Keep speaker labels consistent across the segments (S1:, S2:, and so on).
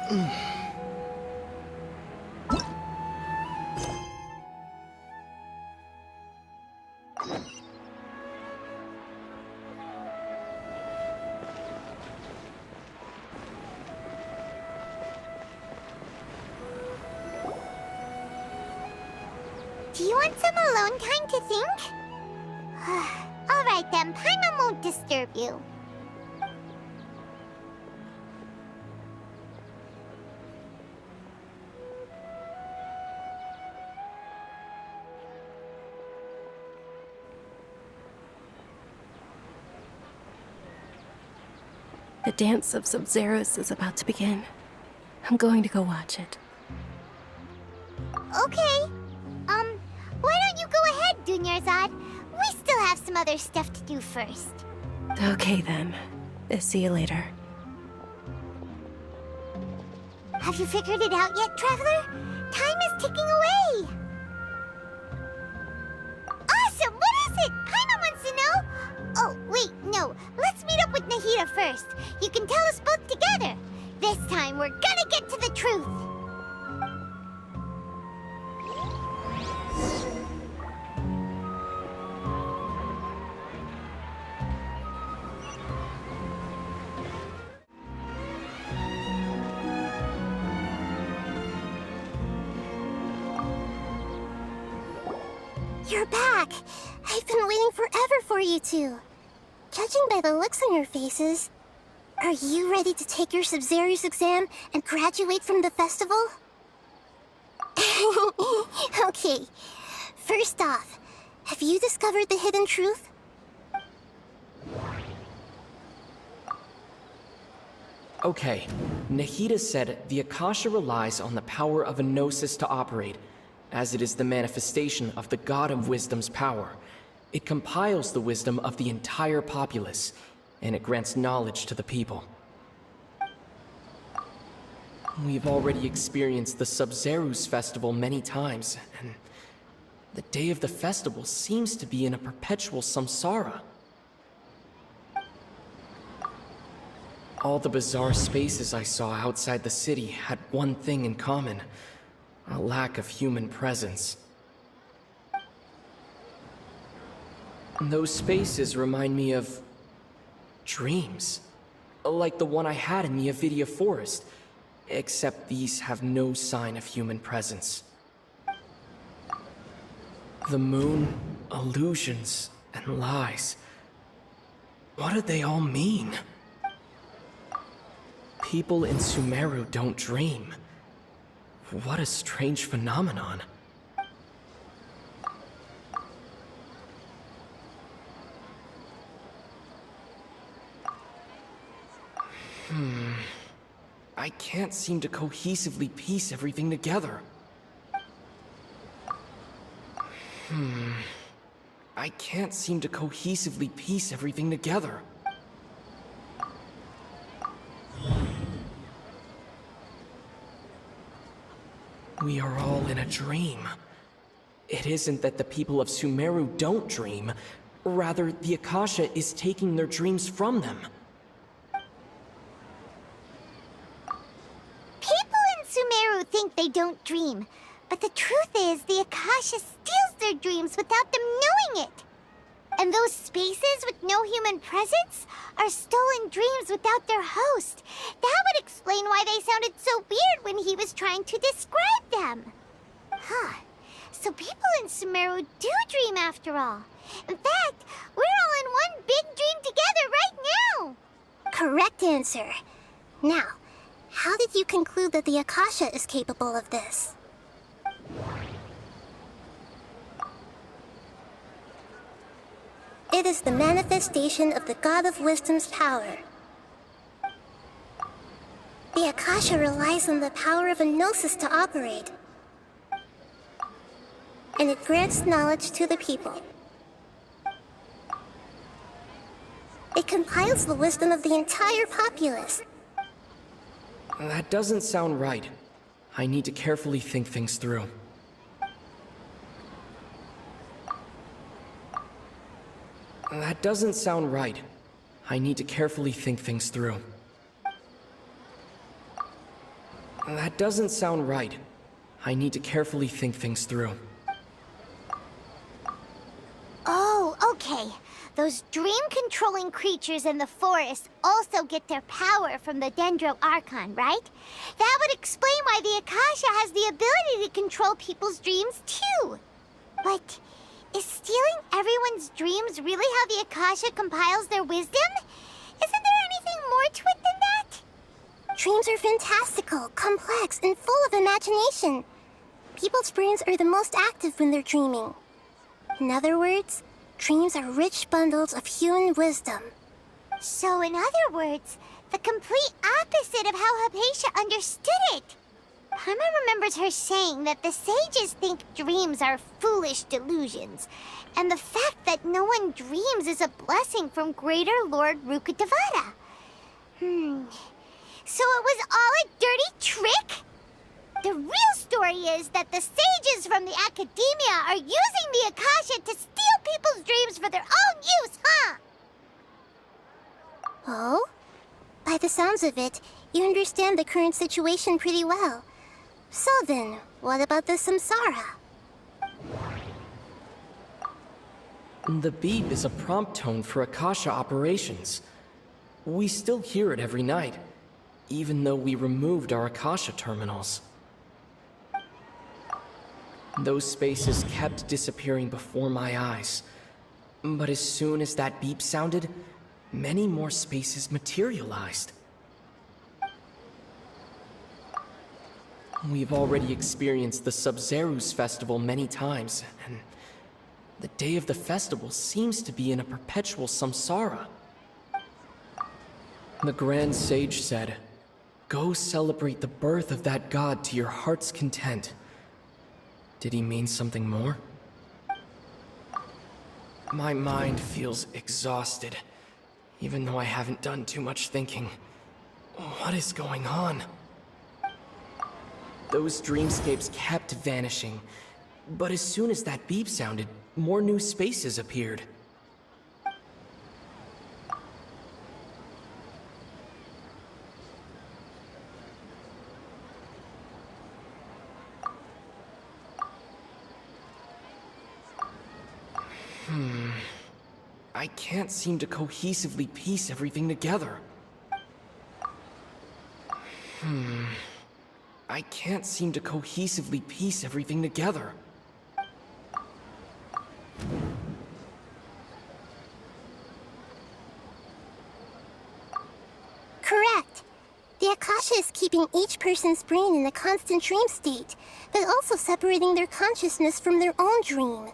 S1: Do you want some alone time to think? Alright then, Paimon won't disturb you.
S2: The dance of Subzeruz is about to begin. I'm going to go watch it.
S1: Okay. Why don't you go ahead, Dunyarzad? We still have some other stuff to do first.
S2: Okay then. See you later.
S1: Have you figured it out yet, Traveler? Time is ticking away! Awesome! What is it? Paimon wants to know! Oh, wait, no. Let's meet up with Nahida first. You can tell us both together. This time, we're gonna get to the truth! You're back! I've been waiting forever for you two. Judging by the looks on your faces, are you ready to take your Subzeruz exam and graduate from the festival? Okay, first off, have you discovered the hidden truth?
S3: Okay, Nahida said the Akasha relies on the power of a gnosis to operate, as it is the manifestation of the God of Wisdom's power. It compiles the wisdom of the entire populace, and it grants knowledge to the people. We've already experienced the Subzeruz festival many times, and the day of the festival seems to be in a perpetual samsara. All the bizarre spaces I saw outside the city had one thing in common: a lack of human presence. Those spaces remind me of dreams, like the one I had in the Avidia Forest, except these have no sign of human presence. The moon, illusions, and lies. What do they all mean? People in Sumeru don't dream. What a strange phenomenon. I can't seem to cohesively piece everything together. I can't seem to cohesively piece everything together. We are all in a dream. It isn't that the people of Sumeru don't dream. Rather, the Akasha is taking their dreams from them.
S1: People in Sumeru think they don't dream, but the truth is the Akasha steals their dreams without them knowing it. And those spaces with no human presence are stolen dreams without their host. That would explain why they sounded so weird when he was trying to describe them. Huh. So people in Sumeru do dream after all. In fact, we're all in one big dream together right now. Correct answer. Now, how did you conclude that the Akasha is capable of this? It is the manifestation of the God of Wisdom's power. The Akasha relies on the power of a gnosis to operate, and it grants knowledge to the people. It compiles the wisdom of the entire populace.
S3: That doesn't sound right. I need to carefully think things through. That doesn't sound right. I need to carefully think things through. That doesn't sound right. I need to carefully think things through.
S1: Oh, okay. Those dream-controlling creatures in the forest also get their power from the Dendro Archon, right? That would explain why the Akasha has the ability to control people's dreams, too. But is stealing everyone's dreams really how the Akasha compiles their wisdom? Isn't there anything more to it than that?
S4: Dreams are fantastical, complex, and full of imagination. People's brains are the most active when they're dreaming. In other words, dreams are rich bundles of human wisdom.
S1: So, in other words, the complete opposite of how Hypatia understood it. Paimon remembers her saying that the sages think dreams are foolish delusions, and the fact that no one dreams is a blessing from Greater Lord Rukkhadevata. So it was all a dirty trick? The real story is that the sages from the Academia are using the Akasha to steal people's dreams for their own use, huh?
S4: Oh? By the sounds of it, you understand the current situation pretty well. So then, what about the samsara?
S3: The beep is a prompt tone for Akasha operations. We still hear it every night, even though we removed our Akasha terminals. Those spaces kept disappearing before my eyes. But as soon as that beep sounded, many more spaces materialized. We've already experienced the Subzeruz festival many times, and the day of the festival seems to be in a perpetual samsara. The Grand Sage said, "Go celebrate the birth of that god to your heart's content." Did he mean something more? My mind feels exhausted, even though I haven't done too much thinking. What is going on? Those dreamscapes kept vanishing, but as soon as that beep sounded, more new spaces appeared. I can't seem to cohesively piece everything together. I can't seem to cohesively piece everything together.
S4: Correct. The Akasha is keeping each person's brain in a constant dream state, but also separating their consciousness from their own dream.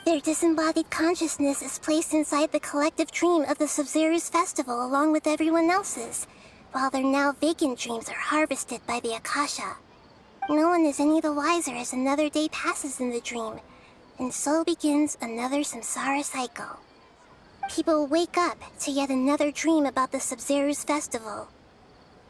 S4: Their disembodied consciousness is placed inside the collective dream of the Subzeruz festival along with everyone else's, while their now vacant dreams are harvested by the Akasha. No one is any the wiser as another day passes in the dream, and so begins another samsara cycle. People wake up to yet another dream about the Subzeruz festival.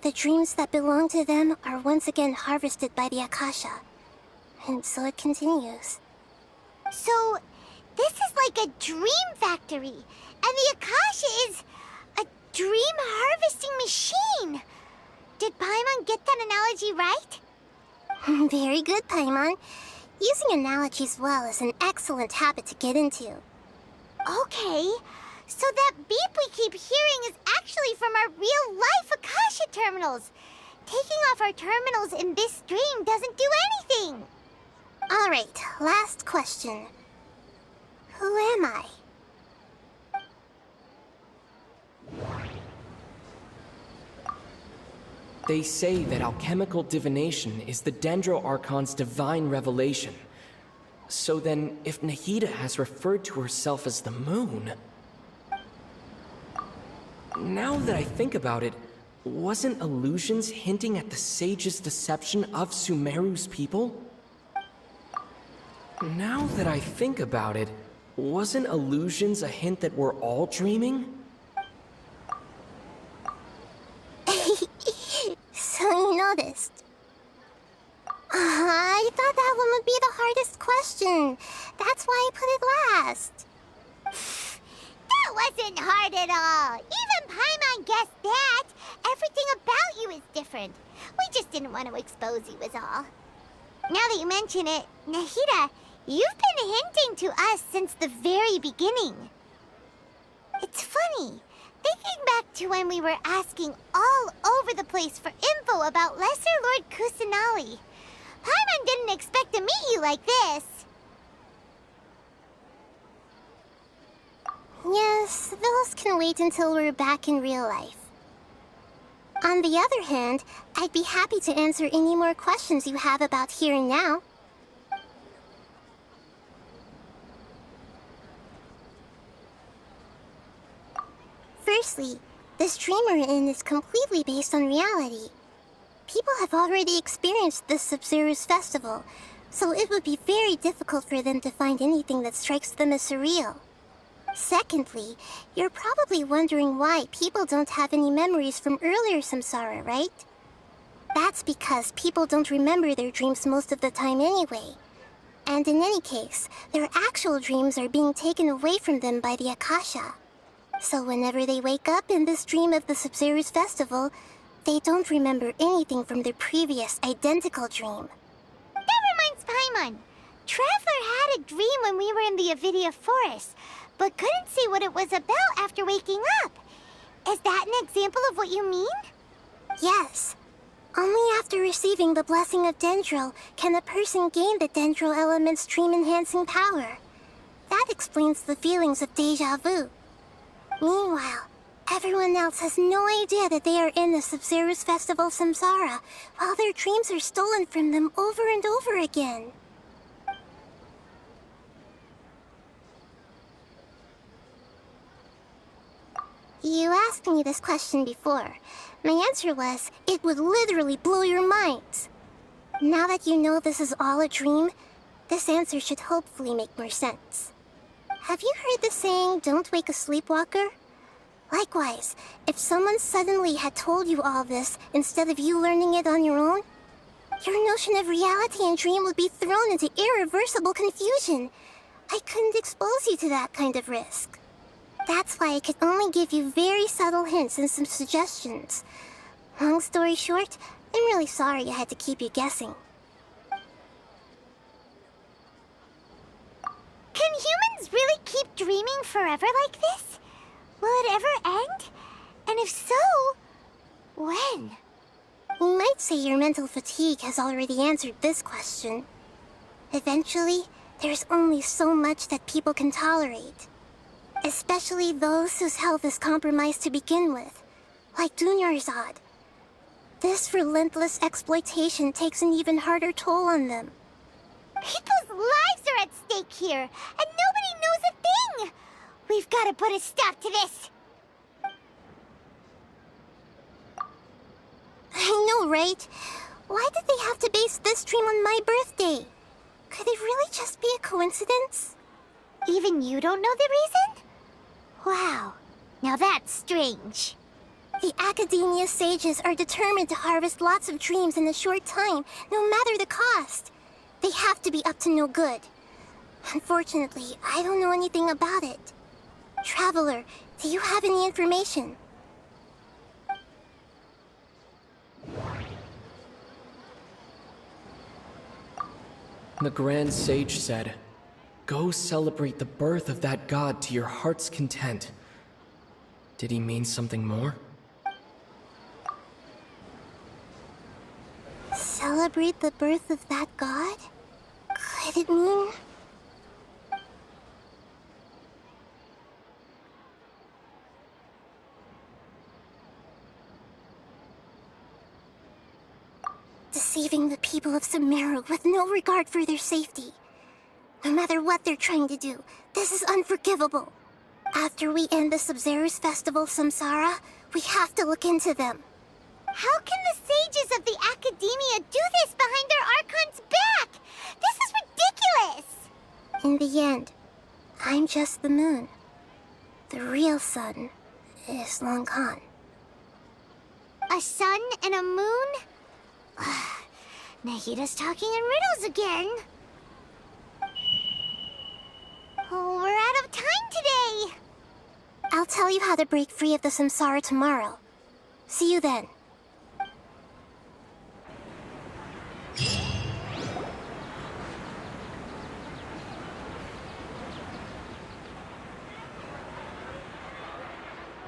S4: The dreams that belong to them are once again harvested by the Akasha, and so it continues.
S1: So, this is like a dream factory, and the Akasha is a dream harvesting machine. Did Paimon get that analogy right?
S4: Very good, Paimon. Using analogies well is an excellent habit to get into.
S1: Okay, so that beep we keep hearing is actually from our real-life Akasha terminals. Taking off our terminals in this dream doesn't do anything.
S4: All right, last question. Who am I?
S3: They say that alchemical divination is the Dendro Archon's divine revelation. So then, if Nahida has referred to herself as the moon... Now that I think about it, wasn't illusions hinting at the sage's deception of Sumeru's people? Now that I think about it, wasn't illusions a hint that we're all dreaming?
S4: So you noticed. I thought that one would be the hardest question. That's why I put it last.
S1: That wasn't hard at all. Even Paimon guessed that. Everything about you is different. We just didn't want to expose you is all. Now that you mention it, Nahida, you've been hinting to us since the very beginning. It's funny. Thinking back to when we were asking all over the place for info about Lesser Lord Kusanali, Paimon didn't expect to meet you like this.
S4: Yes, those can wait until we're back in real life. On the other hand, I'd be happy to answer any more questions you have about here and now. Firstly, this dream we're in is completely based on reality. People have already experienced this Subzeruz festival, so it would be very difficult for them to find anything that strikes them as surreal. Secondly, you're probably wondering why people don't have any memories from earlier samsara, right? That's because people don't remember their dreams most of the time anyway. And in any case, their actual dreams are being taken away from them by the Akasha. So whenever they wake up in this dream of the Subzeruz festival, they don't remember anything from their previous identical dream.
S1: That reminds Paimon. Traveler had a dream when we were in the Avidia forest, but couldn't see what it was about after waking up. Is that an example of what you mean?
S4: Yes. Only after receiving the blessing of Dendril can a person gain the Dendril element's dream-enhancing power. That explains the feelings of deja vu. Meanwhile, everyone else has no idea that they are in the Subzeruz Festival Samsara, while their dreams are stolen from them over and over again. You asked me this question before. My answer was, it would literally blow your minds. Now that you know this is all a dream, this answer should hopefully make more sense. Have you heard the saying, don't wake a sleepwalker? Likewise, if someone suddenly had told you all this instead of you learning it on your own, your notion of reality and dream would be thrown into irreversible confusion. I couldn't expose you to that kind of risk. That's why I could only give you very subtle hints and some suggestions. Long story short, I'm really sorry I had to keep you guessing.
S1: Can humans really keep dreaming forever like this? Will it ever end? And if so, when?
S4: You might say your mental fatigue has already answered this question. Eventually, there's only so much that people can tolerate. Especially those whose health is compromised to begin with, like Dunyarzad. This relentless exploitation takes an even harder toll on them.
S1: People's lives are at stake here, and nobody knows a thing! We've got to put a stop to this!
S4: I know, right? Why did they have to base this dream on my birthday? Could it really just be a coincidence?
S1: Even you don't know the reason? Wow, now that's strange.
S4: The Academia sages are determined to harvest lots of dreams in a short time, no matter the cost. They have to be up to no good. Unfortunately, I don't know anything about it. Traveler, do you have any information?
S3: The Grand Sage said, "Go celebrate the birth of that god to your heart's content." Did he mean something more?
S4: Celebrate the birth of that god? Could it mean... deceiving the people of Sumeru with no regard for their safety. No matter what they're trying to do, this is unforgivable. After we end the Subzeruz Festival Samsara, we have to look into them.
S1: How can the sages of the Academia do this behind their Archon's back? This is ridiculous!
S4: In the end, I'm just the moon. The real sun is long gone.
S1: A sun and a moon? Nahida's talking in riddles again. Oh, we're out of time today.
S4: I'll tell you how to break free of the samsara tomorrow. See you then.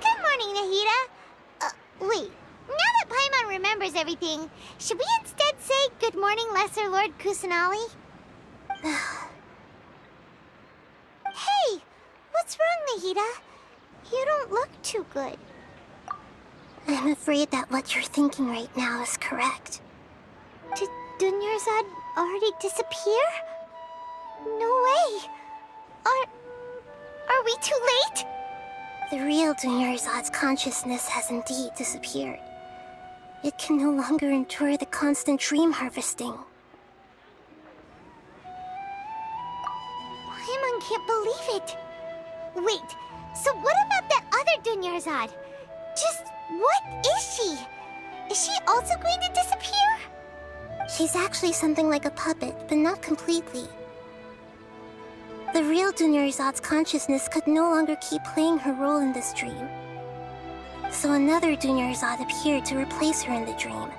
S1: Good morning, Nahida. Wait. Now that Paimon remembers everything, should we instead say good morning, Lesser Lord Kusanali? Hey! What's wrong, Nahida? You don't look too good.
S4: I'm afraid that what you're thinking right now is correct.
S1: Did Dunyarzad already disappear? No way! Are we too late?
S4: The real Dunyarzad's consciousness has indeed disappeared. It can no longer endure the constant dream harvesting.
S1: Paimon can't believe it. Wait, so what about that other Dunyarzad? Just what is she? Is she also going to disappear?
S4: She's actually something like a puppet, but not completely. The real Dunyarzad's consciousness could no longer keep playing her role in this dream. So another Dunyarzad appeared to replace her in the dream.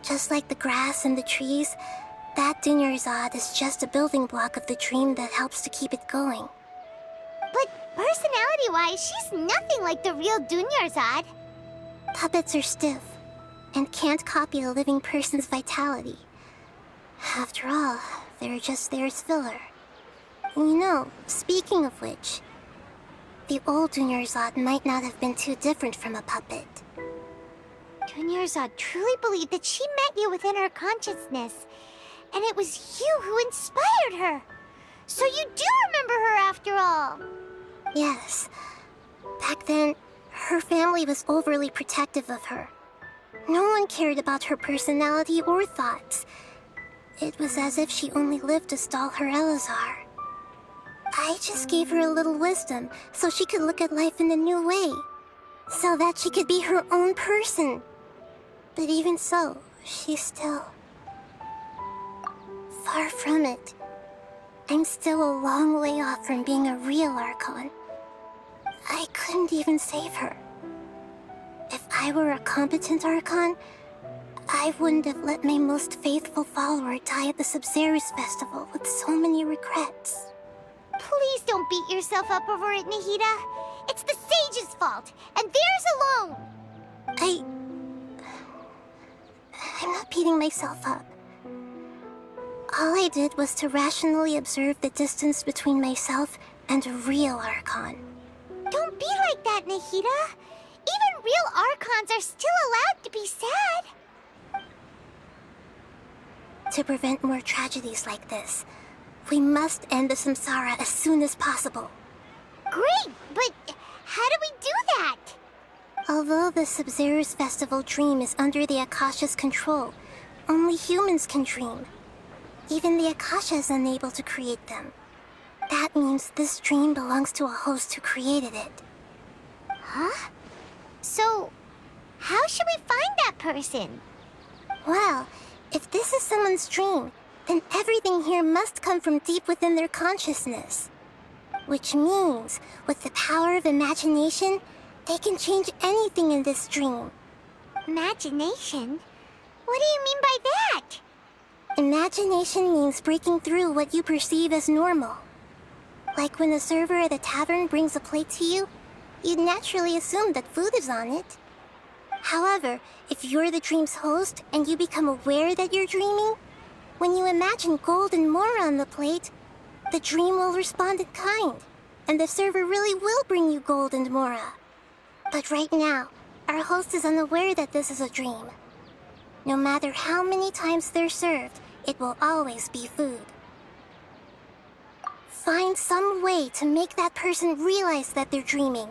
S4: Just like the grass and the trees, that Dunyarzad is just a building block of the dream that helps to keep it going.
S1: But personality-wise, she's nothing like the real Dunyarzad.
S4: Puppets are stiff and can't copy a living person's vitality. After all, they're just there as filler. You know, speaking of which, the old Dunyarzad might not have been too different from a puppet.
S1: Dunyarzad truly believed that she met you within her consciousness, and it was you who inspired her. So you do remember her after all.
S4: Yes. Back then, her family was overly protective of her. No one cared about her personality or thoughts. It was as if she only lived to stall her Elazar. I just gave her a little wisdom so she could look at life in a new way. So that she could be her own person. But even so, she's still... far from it. I'm still a long way off from being a real Archon. I couldn't even save her. If I were a competent Archon, I wouldn't have let my most faithful follower die at the Subzeruz festival with so many regrets.
S1: Please don't beat yourself up over it, Nahida. It's the sage's fault, and theirs alone.
S4: I'm not beating myself up. All I did was to rationally observe the distance between myself and a real Archon.
S1: Don't be like that, Nahida. Even real Archons are still allowed to be sad.
S4: To prevent more tragedies like this, we must end the samsara as soon as possible.
S1: Great, but how do we do that?
S4: Although the Subzeruz festival dream is under the Akasha's control, only humans can dream. Even the Akasha is unable to create them. That means this dream belongs to a host who created it.
S1: Huh? So, how should we find that person?
S4: Well, if this is someone's dream, then everything here must come from deep within their consciousness. Which means, with the power of imagination, they can change anything in this dream.
S1: Imagination? What do you mean by that?
S4: Imagination means breaking through what you perceive as normal. Like when a server at a tavern brings a plate to you, you'd naturally assume that food is on it. However, if you're the dream's host and you become aware that you're dreaming, when you imagine gold and more on the plate, the dream will respond in kind, and the server really will bring you gold and mora. But right now, our host is unaware that this is a dream. No matter how many times they're served, it will always be food. Find some way to make that person realize that they're dreaming.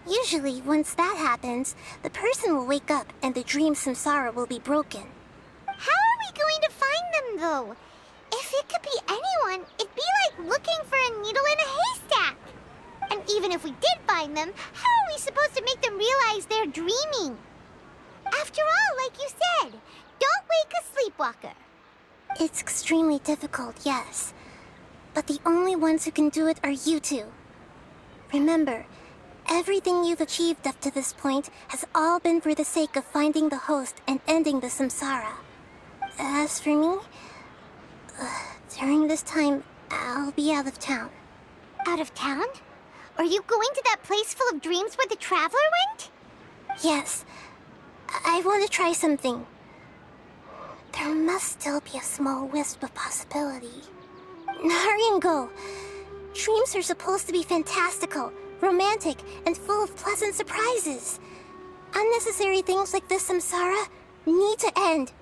S4: Usually, once that happens, the person will wake up and the dream samsara will be broken.
S1: How are we going to find them, though? If it could be anyone, it'd be like looking for a needle in a haystack. And even if we did find them, how are we supposed to make them realize they're dreaming? After all, like you said, don't wake a sleepwalker.
S4: It's extremely difficult, yes. But the only ones who can do it are you two. Remember, Everything you've achieved up to this point has all been for the sake of finding the host and ending the samsara. As for me, during this time, I'll be out of town.
S1: Out of town? Are you going to that place full of dreams where the Traveler went?
S4: Yes. I want to try something. There must still be a small wisp of possibility. Hurry and go. Dreams are supposed to be fantastical, romantic, and full of pleasant surprises. Unnecessary things like this samsara need to end.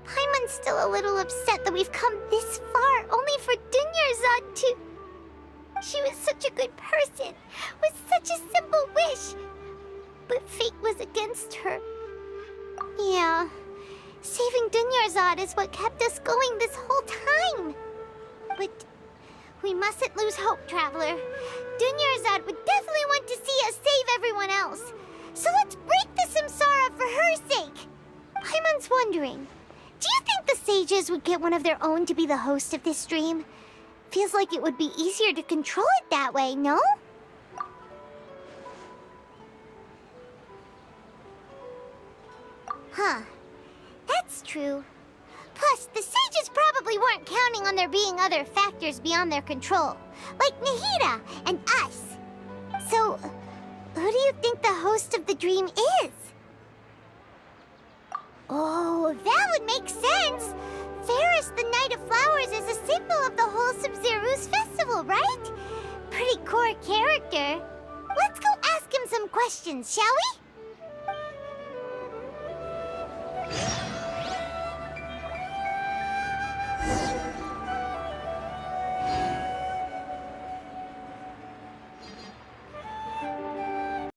S1: Paimon's still a little upset that we've come this far only for Dunyarzad to... She was such a good person, with such a simple wish. But fate was against her. Yeah, saving Dunyarzad is what kept us going this whole time. But we mustn't lose hope, Traveler. Dunyarzad would definitely want to see us save everyone else. So let's break the samsara for her sake. Paimon's wondering, do you think the sages would get one of their own to be the host of this dream? Feels like it would be easier to control it that way, no? Huh. That's true. Plus, the sages probably weren't counting on there being other factors beyond their control, like Nahida and us. So, who do you think the host of the dream is? Oh, that would make sense! Ferris, the Knight of Flowers, is a symbol of the whole Subzeruz festival, right? Pretty core character. Let's go ask him some questions, shall we?